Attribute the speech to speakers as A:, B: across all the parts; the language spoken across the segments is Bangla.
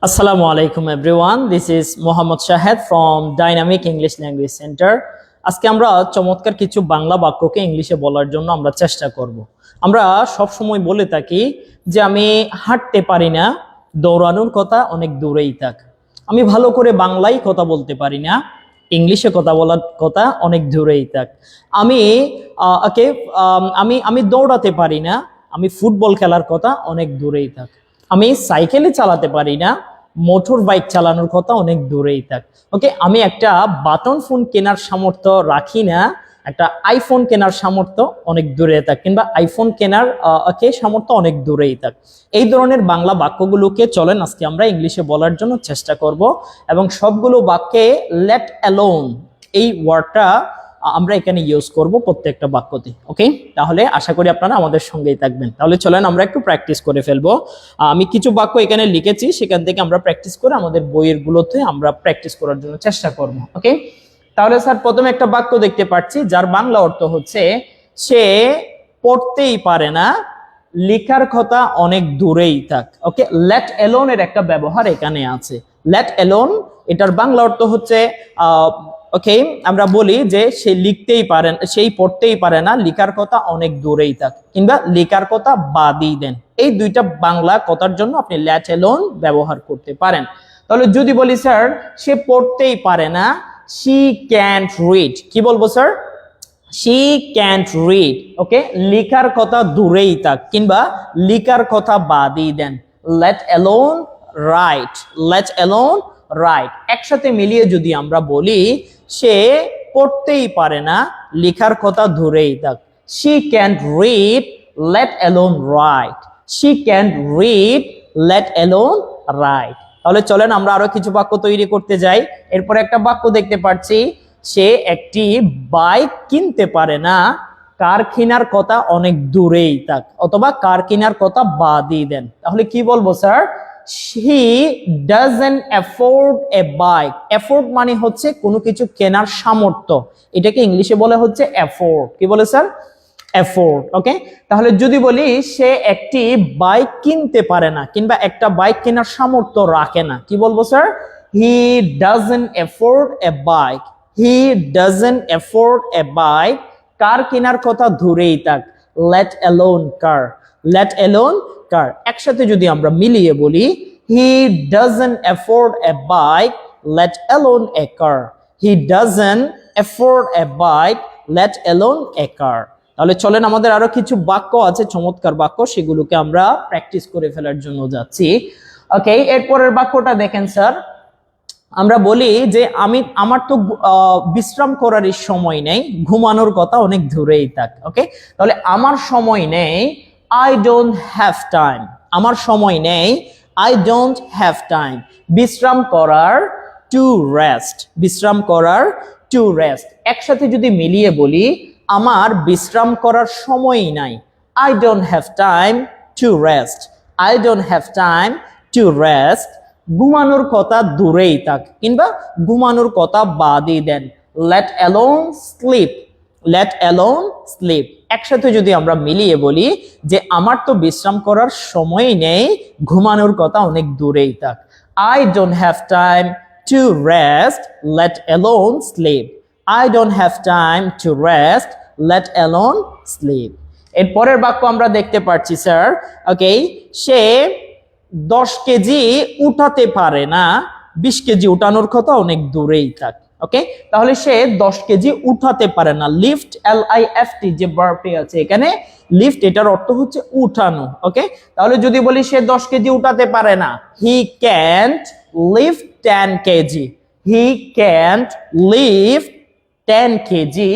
A: Assalamu alaikum everyone. This is Mohammad Shahed from Dynamic English Language Center. আজকে আমরা চমৎকার কিছু বাংলা বাক্যকে ইংলিশে বলার জন্য আমরা চেষ্টা করব। আমরা সব সময় বলে থাকি যে আমি হাঁটতে পারি না, দৌড়ানোর কথা অনেক দূরেই থাক। আমি ভালো করে বাংলায় কথা বলতে পারি না, ইংলিশে কথা বলার কথা অনেক দূরেই থাক। আমি আমি দৌড়াতে পারি না, আমি ফুটবল খেলার কথা অনেক দূরেই থাক। আমি সাইকেলে চালাতে পারি না, মোটর বাইক চালানোর কথা অনেক দূরেই থাক। ওকে, আমি একটা বাটন ফোন কেনার সামর্থ্য রাখি না, একটা আইফোন কেনার সামর্থ্য অনেক দূরে থাক, কিংবা আইফোন কেনার সামর্থ্য অনেক দূরেই থাক। এই ধরনের বাংলা বাক্যগুলোকে চলেন আজকে আমরা ইংলিশে বলার জন্য চেষ্টা করব, এবং সবগুলো বাক্যে লেট অ্যালোন এই ওয়ার্ডটা আমরা এখানে ইউজ করব প্রত্যেকটা বাক্যতে। ওকে, তাহলে আশা করি আপনারা আমাদের সঙ্গেই থাকবেন। তাহলে চলেন আমরা একটু প্র্যাকটিস করে ফেলবো। আমি কিছু বাক্য এখানে লিখেছি, সেখান থেকে আমরা প্র্যাকটিস করে আমাদের বইয়ের গুলোতে আমরা প্র্যাকটিস করার জন্য চেষ্টা করব। ওকে, তাহলে স্যার প্রথমে একটা বাক্য দেখতে পাচ্ছি যার বাংলা অর্থ হচ্ছে সে পড়তেই পারে না, লেখার কথা অনেক দূরেই থাক। ওকে, লেট অ্যালোন এর একটা ব্যবহার এখানে আছে। লেট অ্যালোন এটার বাংলা অর্থ হচ্ছে ওকে, আমরা বলি যে সে লিখতেই পারে, সেই পড়তেই পারে না, লেখার কথা অনেক দূরেই থাক, কিংবা লেখার কথা বাদই দেন। এই দুইটা বাংলা কথার জন্য আপনি লেট অ্যালোন ব্যবহার করতে পারেন। তাহলে যদি বলি স্যার সে পড়তেই পারে না, she can't read, কি বলবো স্যার? she can't read। ওকে, লেখার কথা দূরেই থাক, কিংবা লেখার কথা বাদই দেন। let alone write, let alone write একসাথে মিলিয়ে যদি আমরা বলি সে পড়তেই পারে না, লেখার কথা দূরেই থাক। she can't read, let alone write, she can't read, let alone write। তাহলে চলেন আমরা আরো কিছু বাক্য তৈরি করতে যাই। এরপর একটা বাক্য দেখতে পাচ্ছি, সে একটি বাইক কিনতে পারে না, কার কেনার কথা অনেক দূরেই থাক, অথবা কার কেনার কথা বাদই দেন। তাহলে কি বলবো sir? he doesn't afford a bike। afford মানে হচ্ছে কোনো কিছু কেনার সামর্থ্য, এটাকে ইংলিশে বলে হচ্ছে afford। কি বলে স্যার? afford। ওকে, তাহলে যদি বলি সে একটি বাইক কিনতে পারে না, কিংবা একটা বাইক কেনার সামর্থ্য রাখে না, কি বলবো sir? he doesn't afford a bike, he doesn't afford a bike। কার কেনার কথা দূরেই থাক, let alone car, let alone car একসাথে যদি আমরা মিলিয়ে বলি he doesn't afford a bike, let alone a car, he doesn't afford a bike, let alone a car। তাহলে চলেন আমাদের আরো কিছু বাক্য আছে, চমৎকার বাক্য, সেগুলোকে আমরা প্র্যাকটিস করে ফেলার জন্য যাচ্ছি। ওকে, এরপরের বাক্যটা দেখেন স্যার, আমরা বলি যে আমার তো বিশ্রাম করার সময় নেই, ঘুমানোর কথা অনেক দূরেই থাক। ওকে, তাহলে আমার সময় নেই, I don't have time, আমার সময় নেই, I don't have time। বিশ্রাম করার, to rest, বিশ্রাম করার, to rest একসাথে যদি মিলিয়ে বলি আমার বিশ্রাম করার সময় নাই, I don't have time to rest, I don't have time to rest। ঘুমানোর কথা দূরেই থাক, কিংবা ঘুমানোর কথা বাদই দেন, let alone sleep, let alone sleep একসাথে যদি আমরা মিলিয়ে বলি যে আমার তো বিশ্রাম করার সময় নেই, ঘুমানোর কথা অনেক দূরেই থাক, I don't have time to rest, let alone sleep, I don't have time to rest, let alone sleep। এর পরের বাক্য আমরা দেখতে পাচ্ছি স্যার, ওকে, সে 10 কেজি উঠাতে পারে না, 20 কেজি উঠানোর কথা অনেক দূরেই থাক। ওকে, তাহলে সে 10 কেজি উঠাতে পারে না, লিফট, LIFT যে ভার্বটি আছে এখানে, লিফট এটার অর্থ হচ্ছে উঠানো। ওকে, তাহলে যদি বলি সে 10 কেজি উঠাতে পারে না, he can't lift 10 KG, he can't lift 10 KG.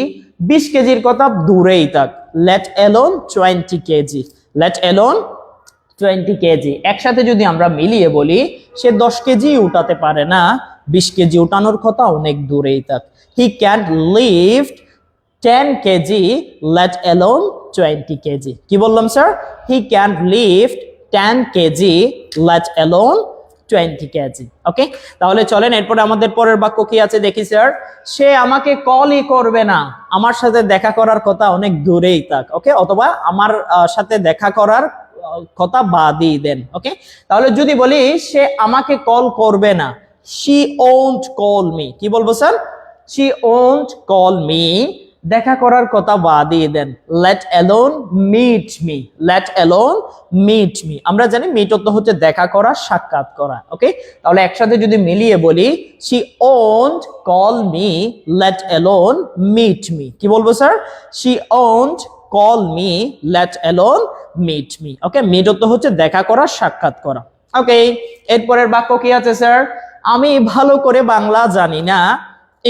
A: 20 কেজির কথা দূরেই থাক, let alone 20 KG, let alone 20 KG একসাথে যদি আমরা মিলিয়ে বলি সে 10 কেজি উঠাতে পারে না, 20 কেজি উঠানোর কথা অনেক দূরেই থাক, he can't lift 10 KG, let alone 20 KG. কি বললাম sir? he can't lift 10 KG, let alone 20 KG. Okay, তাহলে চলেন এরপরে আমাদের পরের বাক্য কি আছে দেখি স্যার, সে আমাকে কলই করবে না, আমার সাথে দেখা করার কথা অনেক দূরেই থাক। ওকে, অথবা আমার সাথে দেখা করার কথা বাদই দেন। ওকে, তাহলে যদি বলি সে আমাকে কল করবে না, she won't call me, কি বলবো স্যার? she won't call me, দেখা করার কথা বাদই দেন, let alone meet me, let alone meet me। আমরা জানি মিট অর্থ হচ্ছে দেখা করা, সাক্ষাৎ করা। ওকে, তাহলে একসাথে যদি মিলিয়ে বলি she won't call me, let alone meet me, কি বলবো স্যার? she won't call me, let alone meet me। Okay, meet অর্থ হচ্ছে দেখা করা, সাক্ষাৎ করা। ওকে, এরপরের বাক্য কি আছে স্যার? আমি ভালো করে বাংলা জানি না,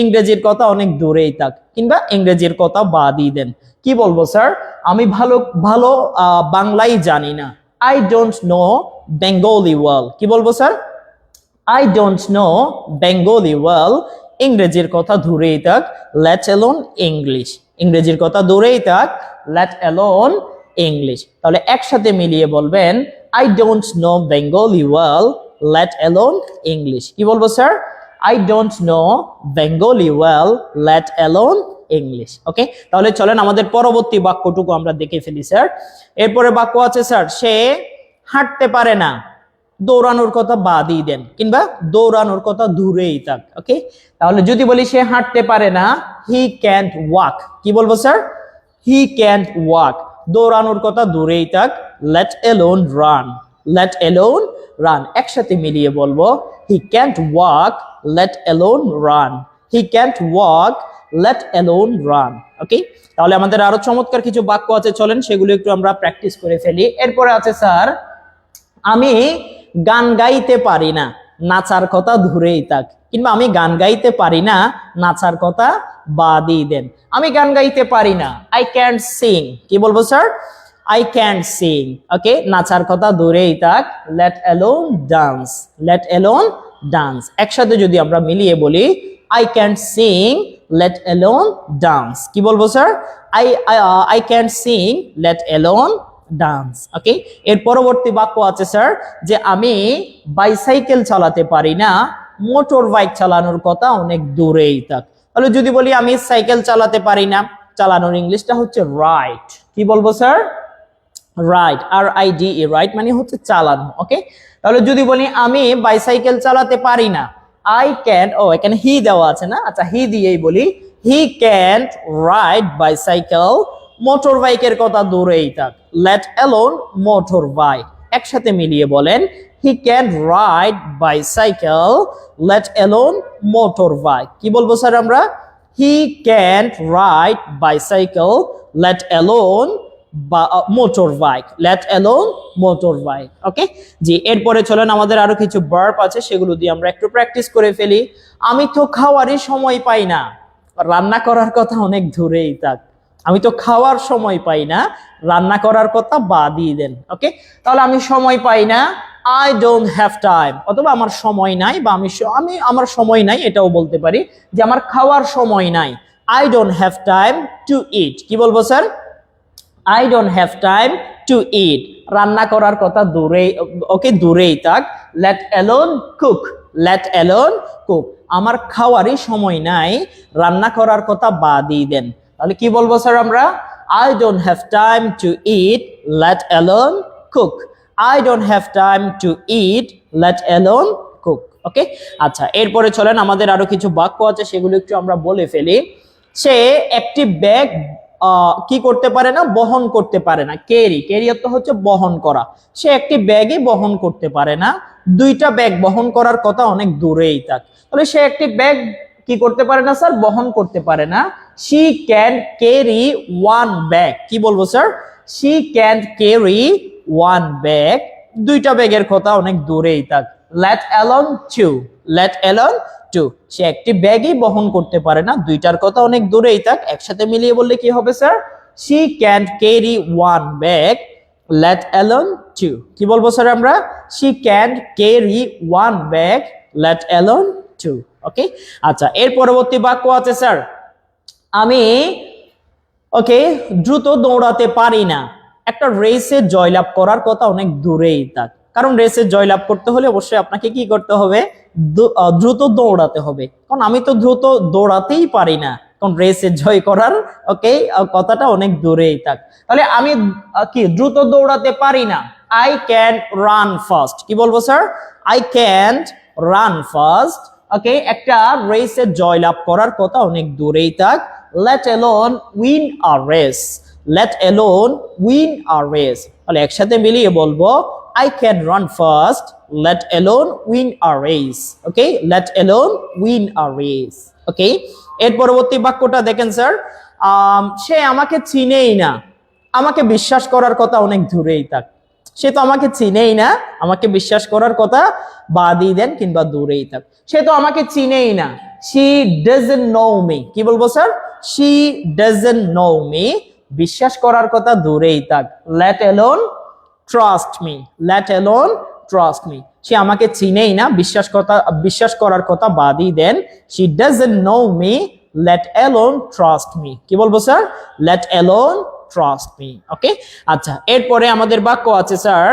A: ইংরেজির কথা অনেক দূরেই থাক, কিংবা ইংরেজির কথা বাদই দেন। কি বলবো স্যার? আমি ভালো ভালো বাংলাই জানি না, I don't know Bengali well, কি বলবো sir? I don't know Bengali well, ইংরেজির কথা দূরেই থাক, let alone English, ইংরেজির কথা দূরেই থাক, let alone English। তাহলে একসাথে মিলিয়ে বলবেন I don't know Bengali well, let alone English। কি বলবো sir? I don't know Bengali well, let alone English। ওকে, তাহলে চলেন আমাদের পরবর্তী বাক্যটুকু আমরা দেখে ফেলি স্যার। এরপরে বাক্য আছে স্যার, সে হাঁটতে পারে না, দৌড়ানোর কথা বাদই দেন, কিংবা দৌড়ানোর কথা দূরেই থাক। ওকে, তাহলে যদি বলি সে হাঁটতে পারে না, he can't walk, কি বলবো স্যার? he can't walk, দৌড়ানোর কথা দূরেই থাক, let alone run, let alone run। একসাথে মিলিয়ে বলবো he can't walk, let alone run, he can't walk, let alone run। ওকে, তাহলে আমাদের আরো চমৎকার কিছু বাক্য আছে, চলেন সেগুলো একটু আমরা প্র্যাকটিস করে ফেলি। এরপরে আছে স্যার, আমি গান গাইতে পারি না, নাচার কথা দূরেই থাক, কিংবা আমি গান গাইতে পারি না, নাচার কথা বাদই দেন। আমি গান গাইতে পারি না, I can't sing, কি বলবো স্যার? I can't sing। ওকে, নাচার কথা দূরেই থাক, let alone dance, let alone dance। একসাথে যদি আমরা মিলিয়ে বলি I can't sing, let alone dance, কি বলবো sir? I can't sing, let alone dance. Okay, এর পরবর্তী বাক্য আছে স্যার, যে আমি বাইসাইকেল চালাতে পারি না, মোটর বাইক চালানোর কথা অনেক দূরেই থাক। তাহলে যদি বলি আমি সাইকেল চালাতে পারি না, চালানোর ইংলিশটা হচ্ছে রাইড, কি বলবো স্যার? রাইড, RIDE, রাইড মানে হচ্ছে চালানো। ওকে, তাহলে যদি বলি আমি বাইসাইকেল চালাতে পারি না, I can't, এখানে হি দেওয়া আছে না, আচ্ছা হি দিয়েই বলি he can't ride bicycle, motor বাইকের কথা দূরেই থাক, let alone মোটর বাইক। একসাথে মিলিয়ে বলেন he can't ride bicycle, let alone motor bike. কি বলবো স্যার আমরা? he can't ride bicycle, let alone motor bike, let alone motor bike. Okay জি, এরপরে চলেন আমাদের আরো কিছু ভার্ব আছে, সেগুলো দিয়ে আমরা একটু প্র্যাকটিস করে ফেলি। আমি তো খাওয়ারই সময় পাই না, রান্না করার কথা অনেক দূরেই থাক। আমি তো খাওয়ার সময় পাই না, রান্না করার কথা বাদই দেন। ওকে, তাহলে আমি সময় পাই না, I don't have time, অথবা আমার সময় নাই, বা আমি আমার সময় নাই এটাও বলতে পারি, যে আমার খাওয়ার সময় নাই। I don't have time to eat, কি বলবো sir? I don't have time to eat, রান্না করার কথা দূরেই, ওকে দূরেই থাক, let alone cook, let alone cook, আমার খাওয়ারই সময় নাই, রান্না করার কথা বাদই দেন। তাহলে কি বলবো স্যার আমরা? I don't have time to eat, let alone cook, I don't have time to eat, let alone cook। ওকে, আচ্ছা এরপরে চলেন আমাদের আরো কিছু বাক্য আছে, সেগুলো একটু আমরা বলে ফেলি। সে একটি ব্যাগ কি করতে পারে না, বহন করতে পারে না, ক্যারি অর্থ হচ্ছে বহন করা। সে একটি ব্যাগই বহন করতে পারে না, দুইটা ব্যাগ বহন করার কথা অনেক দূরেই থাক। তাহলে সে একটি ব্যাগ কি করতে পারে না স্যার? বহন করতে পারে না। she can carry one bag, কি বলবো স্যার? she can carry one bag, দুইটা ব্যাগের কথা অনেক দূরেই থাক, let alone two, let alone two, সে একটি ব্যাগই বহন করতে পারে না, দুইটার কথা অনেক দূরেই থাক। একসাথে মিলিয়ে বললে কি হবে sir? she can't carry one bag, let alone two, কি বলবো স্যার আমরা? she can't carry one bag, let alone two। ওকে, আচ্ছা এর পরবর্তী বাক্য আছে স্যার, আমি দ্রুত দৌড়াতে পারি না, একটা রেসে জয়লাভ করার কথা অনেক দূরেই থাক। কারণ রেসে জয়লাভ করতে হলে অবশ্যই আপনাকে কি করতে হবে? দ্রুত দৌড়াতে হবে। কারণ আমি তো দ্রুত দৌড়াতেই পারি না, কারণ রেসে জয় করার কথাটা অনেক দূরেই থাক। তাহলে আমি কি দ্রুত দৌড়াতে পারি না, I can run fast কি বলবো sir I can't run fast ওকে একটা রেসে জয়লাভ করার কথা অনেক দূরেই থাক let alone win a race let alone win a race তাহলে একসাথে মিলিয়ে বলবো I can run fast let alone win a race okay let alone win a race okay এর পরবর্তী বাক্যটা দেখেন স্যার সে আমাকে চিনেই না আমাকে বিশ্বাস করার কথা অনেক দূরেই থাক সে তো আমাকে চিনেই না আমাকে বিশ্বাস করার কথা বাদই দেন কিংবা দূরেই থাক সে তো আমাকে চিনেই না she doesn't know me কি বলবো স্যার she doesn't know me বিশ্বাস করার কথা দূরেই থাক let alone trust me let alone trust me সে আমাকে চিনেই না বিশ্বাস করার কথা বাদই দেন she doesn't know me let alone trust me কি বলবো sir let alone trust me ওকে আচ্ছা এরপরে আমাদের বাক্য আছে স্যার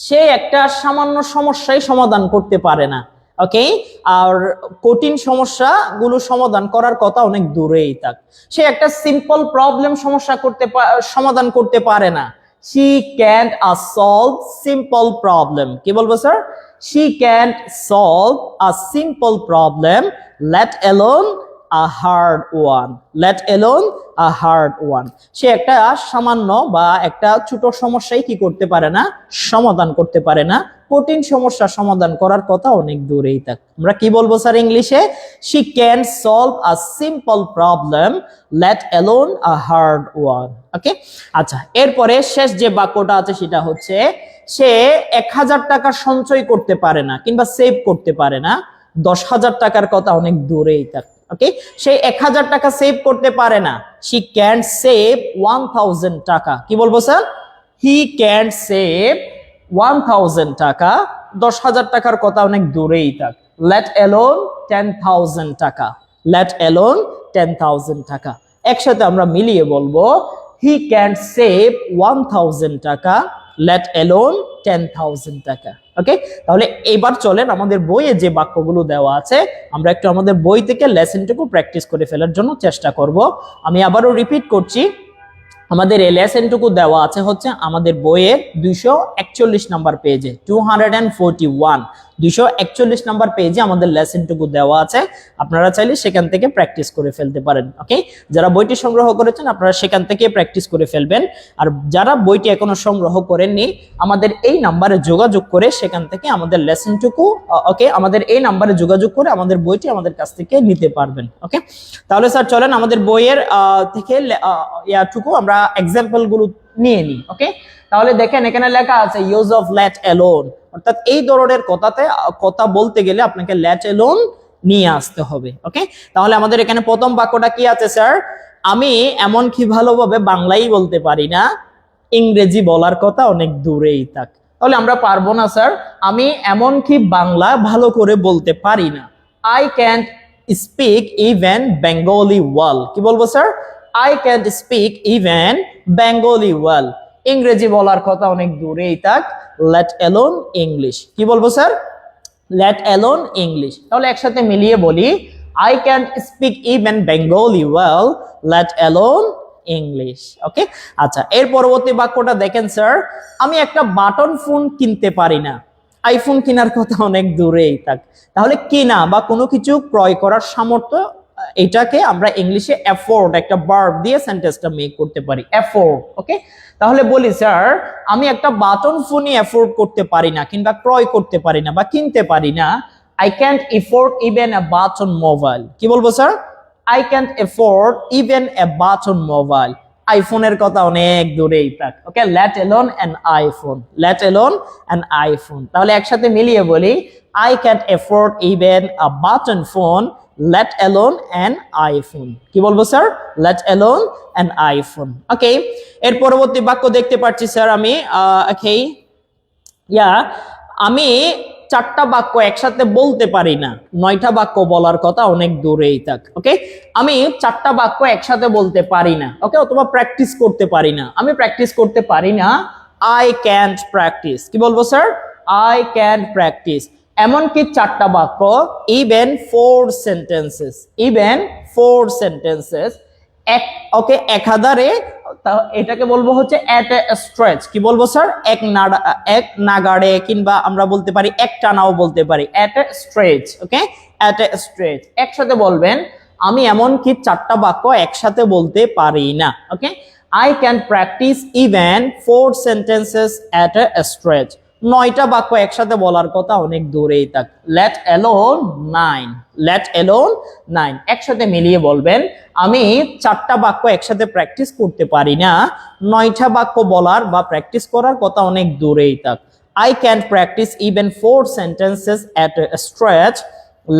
A: সে একটা সামান্য সমস্যাই সমাধান করতে পারে না ওকে আর কঠিন সমস্যাগুলো সমাধান করার কথা অনেক দূরেই থাক সে একটা সিম্পল প্রবলেম সমাধান করতে পারে না she can't solve simple problem কি বলবো স্যার she can't solve a simple problem let alone a hard one let alone a hard one সে একটা সামান্য বা একটা ছোট সমস্যাই কি করতে পারে না সমাধান করতে পারে না কঠিন সমস্যা সমাধান করার কথা অনেক দূরেই থাক আমরা কি বলবো স্যার ইংলিশে she can solve a simple problem let alone a hard one ওকে আচ্ছা এরপরে শেষ যে বাক্যটা আছে সেটা হচ্ছে সে 1000 টাকা সঞ্চয় করতে পারে না কিংবা সেভ করতে পারে না 10,000 টাকার কথা অনেক দূরেই থাক ওকে সে 1000 টাকা সেভ করতে পারে না she can't save 1000 টাকা কি বলবো স্যার he can't save 1000 টাকা 10,000 টাকার কথা অনেক দূরেই থাক let alone 10,000 টাকা let alone 10,000 টাকা একসাথে আমরা মিলিয়ে বলবো he can't save 1000 টাকা let alone 10,000 টাকা ওকে তাহলে এবার চলেন আমাদের বইয়ে যে বাক্যগুলো দেওয়া আছে আমরা একটু আমাদের বই থেকে লেসনটুকু প্র্যাকটিস করে ফেলার জন্য চেষ্টা করব আমি আবারও রিপিট করছি আমাদের এই লেসনটুকু দেওয়া আছে হচ্ছে আমাদের বইয়ের 241 নাম্বার পেজে 241 241 নাম্বার পেজে আমাদের লেসনটুকু দেওয়া আছে আপনারা চাইলে সেখান থেকে প্র্যাকটিস করে ফেলতে পারেন ওকে যারা বইটি সংগ্রহ করেছেন আপনারা সেখান থেকে প্র্যাকটিস করে ফেলবেন আর যারা বইটি এখনো সংগ্রহ করেননি আমাদের এই নম্বরে যোগাযোগ করে সেখান থেকে আমাদের লেসনটুকু ওকে আমাদের এই নম্বরে যোগাযোগ করে আমাদের বইটি আমাদের কাছ থেকে নিতে পারবেন ওকে তাহলে স্যার চলেন আমাদের বইয়ের থেকে ইয়াটুকু আমরা এক্সাম্পল গুলো নিয়ে নিই ওকে তাহলে দেখেন এখানে লেখা আছে ইউজ অফ let alone অর্থাৎ এই ধরনের কথা বলতে গেলে আপনাকে let alone নিয়ে আসতে হবে ওকে তাহলে আমাদের এখানে প্রথম বাক্যটা কি আছে স্যার আমি এমন কি ভালোভাবে বাংলাই বলতে পারি না ইংরেজি বলার কথা অনেক দূরেই থাক তাহলে আমরা পারবো না স্যার আমি এমন কি বাংলা ভালো করে বলতে পারি না I can't speak even Bengali well কি বলবো sir I can't speak even Bengali well ইংরেজি বলার কথা অনেক দূরেই থাক let alone English কি বলবো স্যার let alone English তাহলে একসাথে মিলিয়ে বলি I can't speak even Bengali well let alone English ওকে আচ্ছা এর পরবর্তী বাক্যটা দেখেন স্যার আমি একটা বাটন ফোন কিনতে পারি না আইফোন কেনার কথা অনেক দূরেই থাক তাহলে কিনা বা কোনো কিছু ক্রয় করার সামর্থ্য এটাকে আমরা ইংলিশে অ্যাফোর্ড একটা ভার্ব দিয়ে সেন্টেন্সটা মেক করতে পারি অ্যাফোর্ড ওকে তাহলে বলি স্যার আমি একটা বাটন ফোনই অ্যাফোর্ড করতে পারি না কিংবা ক্রয় করতে পারি না বা কিনতে পারি না I can't afford even a button mobile কি বলবো sir I can't afford even a button mobile আইফোনের কথা অনেক দূরেই থাক ওকে let alone an iPhone let alone an iPhone তাহলে একসাথে মিলিয়ে বলি I can't afford even a button phone let alone an iPhone কি বলবো sir let alone an iPhone ওকে এর পরবর্তী বাক্য দেখতে পাচ্ছি স্যার আমি ওকে আমি 4টা বাক্য একসাথে বলতে পারি না 9টা বাক্য বলার কথা অনেক দূরেই থাক ওকে আমি 4টা বাক্য একসাথে বলতে পারি না ওকে অথবা প্র্যাকটিস করতে পারি না আমি প্র্যাকটিস করতে পারি না I can't practice কি বলবো স্যার I can't practice এমনকি 4টা বাক্য even 4 sentences ওকে একাধারে এটাকে বলবো হচ্ছে এট এ স্ট্রেচ। কি বলবো স্যার? এক নাগাড়ে, কিংবা আমরা বলতে পারি এক টানাও বলতে পারি, এট এ স্ট্রেচ। ওকে, এট এ স্ট্রেচ। একসাথে বলবেন, আমি এমন কি 4টা বাক্য একসাথে বলতে পারি না। ওকে, I can practice even 4 sentences at a stretch. 9টা বাক্য একসাথে বলার কথা অনেক দূরেই থাক, let alone 9, let alone 9। একসাথে মিলিয়ে বলবেন, আমি 4টা বাক্য একসাথে প্র্যাকটিস করতে পারি না, 9টা বাক্য বলার বা প্র্যাকটিস করার কথা অনেক দূরেই থাক। I can practice even 4 sentences at a stretch,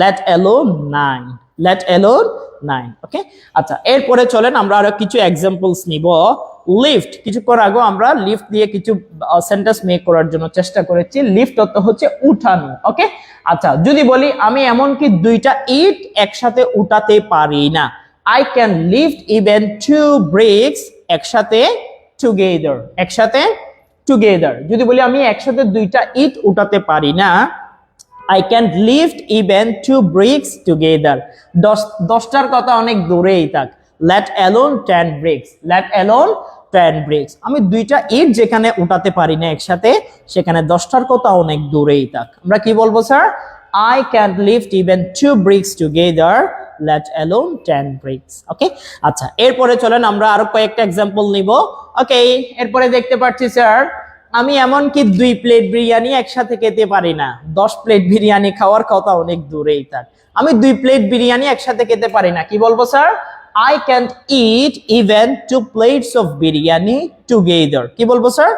A: let alone 9, let alone 9। ওকে, আচ্ছা, এরপরে চলেন আমরা আরো কিছু এক্সাম্পলস নিব। লিফট, কিছুক্ষণ আগে আমরা লিফট দিয়ে কিছু সেন্টেন্স মেক করার জন্য চেষ্টা করেছি। লিফট অর্থ হচ্ছে উঠানো। ওকে, আচ্ছা, যদি বলি আমি এমনকি 2টা ইট একসাথে উঠাতে পারি না, I can lift even 2 bricks একসাথে, together, একসাথে, together। যদি বলি আমি একসাথে 2টা ইট উঠাতে পারি না, I can lift even 2 bricks together। 10টার কথা অনেক দূরেই থাক, let alone 10 bricks, let alone 10 bricks। আমি 2টা ইট যেখানে উঠাতে পারি না একসাথে, সেখানে 10টার কথা অনেক দূরেই থাক। আমরা কি বলবো sir? I can lift even 2 bricks together, let alone 10 bricks। ওকে, আচ্ছা, এরপরে চলেন আমরা আরো কয়েকটা এক্সাম্পল নিব। ওকে, এরপরে দেখতে পাচ্ছি স্যার, আমি এমনকি 2 প্লেট বিরিয়ানি একসাথে খেতে পারি না, 10 প্লেট বিরিয়ানি খাওয়ার কথা অনেক দূরেই থাক। আমি 2 প্লেট বিরিয়ানি একসাথে খেতে পারি না, কি বলবো sir? I can't eat even 2 plates of biryani together। কি বলবো sir?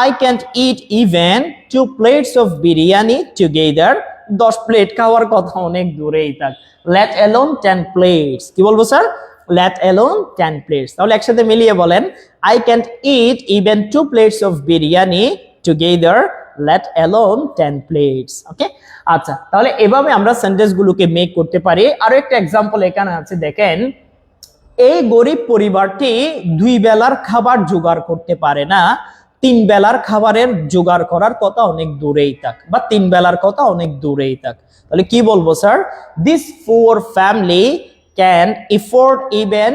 A: I can't eat even 2 plates of biryani together। 10 plate খাওয়ার কথা অনেক দূরেই থাক, let alone 10 plates। কি বলবো স্যার? let alone 10 plates। তাহলে একসাথে মিলিয়ে বলেন, I can't eat even 2 plates of biryani together, let alone 10 plates। ওকে, আচ্ছা, তাহলে এভাবে আমরা সেন্টেন্স গুলোকে মেক করতে পারি। আরো একটা এক্সাম্পল এখানে আছে, দেখেন, এই গরিব পরিবারটি 2 বেলার খাবার জোগাড় করতে পারে না, 3 বেলার খাবারের জোগাড় করার কথা অনেক দূরেই থাক, বা 3 বেলার কথা অনেক দূরেই থাক। তাহলে কি বলবো sir? This poor family can afford even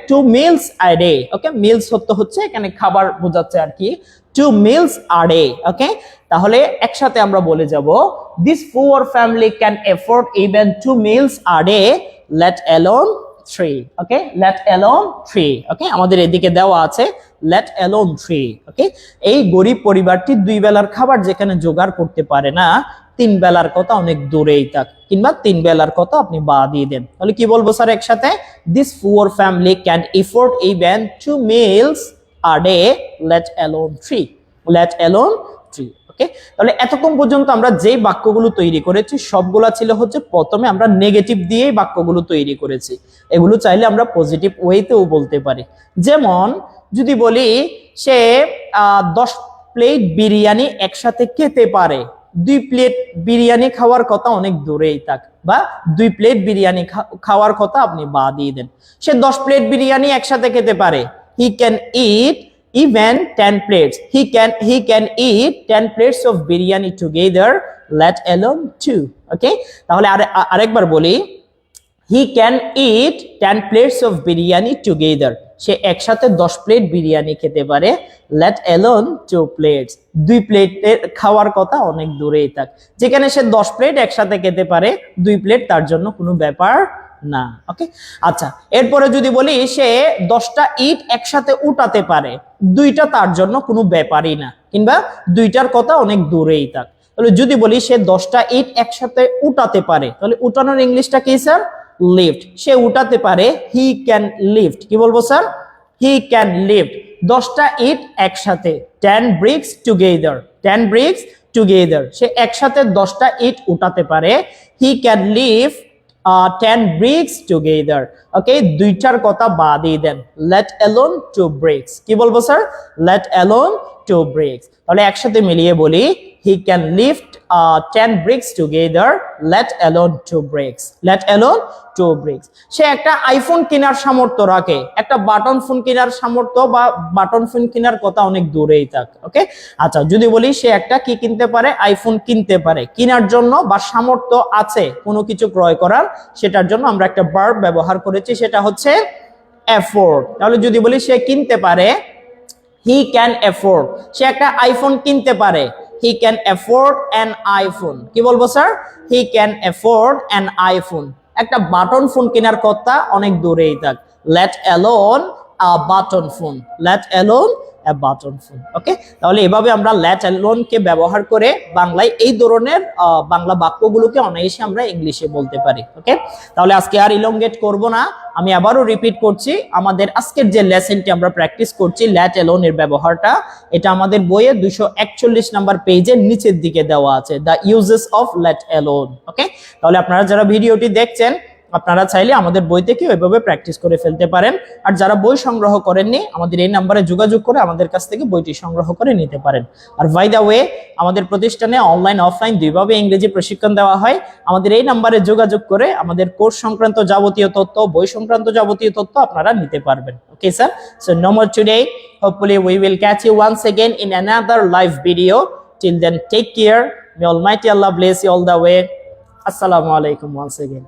A: 2 meals a day। Okay, meals হচ্ছে এখানে খাবার বোঝাচ্ছে আর কি, 2 meals a day। ওকে, তাহলে একসাথে আমরা বলে যাব, this poor family can afford even 2 meals a day, let alone 3। Okay, let alone 3। ওকে, আমাদের এদিকে দেওয়া আছে let alone 3। ওকে, এই গরিব পরিবারটি 2 বেলার খাবার যেখানে জোগাড় করতে পারে না, 3 বেলার কথা অনেক দূরেই থাক, কিংবা 3 বেলার কথা আপনি বাদ দিয়ে দেন। তাহলে কি বলবো স্যার একসাথে? This poor family can afford even 2 meals a day, let alone 3, let alone 3। ওকে, তাহলে এতক্ষণ পর্যন্ত আমরা যে বাক্যগুলো তৈরি করেছি সবগুলা ছিল হচ্ছে প্রথমে আমরা নেগেটিভ দিয়েই বাক্যগুলো তৈরি করেছি। এগুলো চাইলে আমরা পজিটিভ ওয়েতেও বলতে পারি। যেমন যদি বলি সে 10 প্লেট বিরিয়ানি একসাথে খেতে পারে, 2 প্লেট বিরিয়ানি খাওয়ার কথা অনেক দূরেই থাক, বা 2 প্লেট বিরিয়ানি খাওয়ার কথা আপনি বাদ দিয়ে দেন। সে 10 প্লেট বিরিয়ানি একসাথে খেতে পারে, he can eat even 10 plates, he can eat 10 plates of biryani together, let alone 2। ওকে, তাহলে আরেকবার বলি, he can eat 10 plates of biryani together। সে একসাথে 10 প্লেট বিরিয়ানি খেতে পারে, let alone 2 plates। 2 প্লেটের খাওয়ার কথা অনেক দূরেই থাক। যেখানে সে 10 প্লেট একসাথে খেতে পারে, 2 প্লেট তার জন্য কোনো ব্যাপার না। ওকে, আচ্ছা, এরপরে যদি বলি সে 10টা ইট একসাথে উঠাতে পারে, 2টা তার জন্য কোনো ব্যাপারই না, কিংবা 2টার কথা অনেক দূরেই থাক। তাহলে যদি বলি সে 10টা ইট একসাথে উঠাতে পারে, তাহলে উঠানোর ইংলিশটা কি স্যার? লিফট। সে উঠাতে পারে, হি ক্যান লিফট। কি বলবো স্যার? হি ক্যান লিফট 10টা ইট একসাথে, 10 bricks together, 10 bricks together। সে একসাথে 10টা ইট উঠাতে পারে, he can lift 10 bricks together। ওকে, 2টার কথা বাদ দিয়ে দেন, let alone 2 bricks। কি বলবো স্যার? let alone 2 bricks। তাহলে একসাথে মিলিয়ে বলি, he can lift 10 bricks together, let alone 2 bricks, let alone 2 bricks। সে একটা আইফোন কেনার সামর্থ্য রাখে, একটা বাটন ফোন কেনার সামর্থ্য বা বাটন ফোন কেনার কথা অনেক দূরেই থাক। ওকে, আচ্ছা, যদি বলি সে একটা কি কিনতে পারে? আইফোন কিনতে পারে, কেনার জন্য বা সামর্থ্য আছে কোনো কিছু ক্রয় করার, সেটার জন্য আমরা একটা ভার্ব ব্যবহার করেছি, সেটা হচ্ছে অ্যাফোর্ড, তাহলে যদি বলি সে কিনতে পারে, হি ক্যান অ্যাফোর্ড, সে একটা আইফোন কিনতে পারে, he can afford an iPhone. কি বলবো sir? He can afford an iPhone. একটা বাটন ফোন কেনার কথা অনেক দূরেই থাক, let alone a button phone, let alone a button phone। ওকে, তাহলে এভাবে আমরা লেট অ্যালোন কে ব্যবহার করে বাংলায় এই ধরনের বাংলা বাক্যগুলোকে অনায়াসে আমরা ইংলিশে বলতে পারি। ওকে, তাহলে আজকে আর ইলংগেট করব না, আমি আবারও রিপিট করছি, আমাদের আজকের যে লেসনটি আমরা প্র্যাকটিস করছি লেট অ্যালোন এর ব্যবহারটা, এটা আমাদের বইয়ে 241 নাম্বার পেজের নিচের দিকে দেওয়া আছে, the uses of let alone. Okay, তাহলে আপনারা যারা ভিডিওটি দেখছেন আপনারা চাইলে আমাদের বই থেকে ওইভাবে প্র্যাকটিস করে ফেলতে পারেন, আর যারা বই সংগ্রহ করেননি আমাদের এই নাম্বারে যোগাযোগ করে আমাদের কাছ থেকে বইটি সংগ্রহ করে নিতে পারেন। আর বাই দ্য ওয়ে, আমাদের প্রতিষ্ঠানে অনলাইন অফলাইন দুইভাবে ইংরেজি প্রশিক্ষণ দেওয়া হয়, আমাদের এই নাম্বারে যোগাযোগ করে আমাদের কোর্স সংক্রান্ত যাবতীয় তথ্য, বই সংক্রান্ত যাবতীয় তথ্য আপনারা নিতে পারবেন। Okay sir, so no more today, hopefully we will catch you once again in another live video. Till then, take care. May Almighty Allah bless you all the way. Assalamu alaikum once again.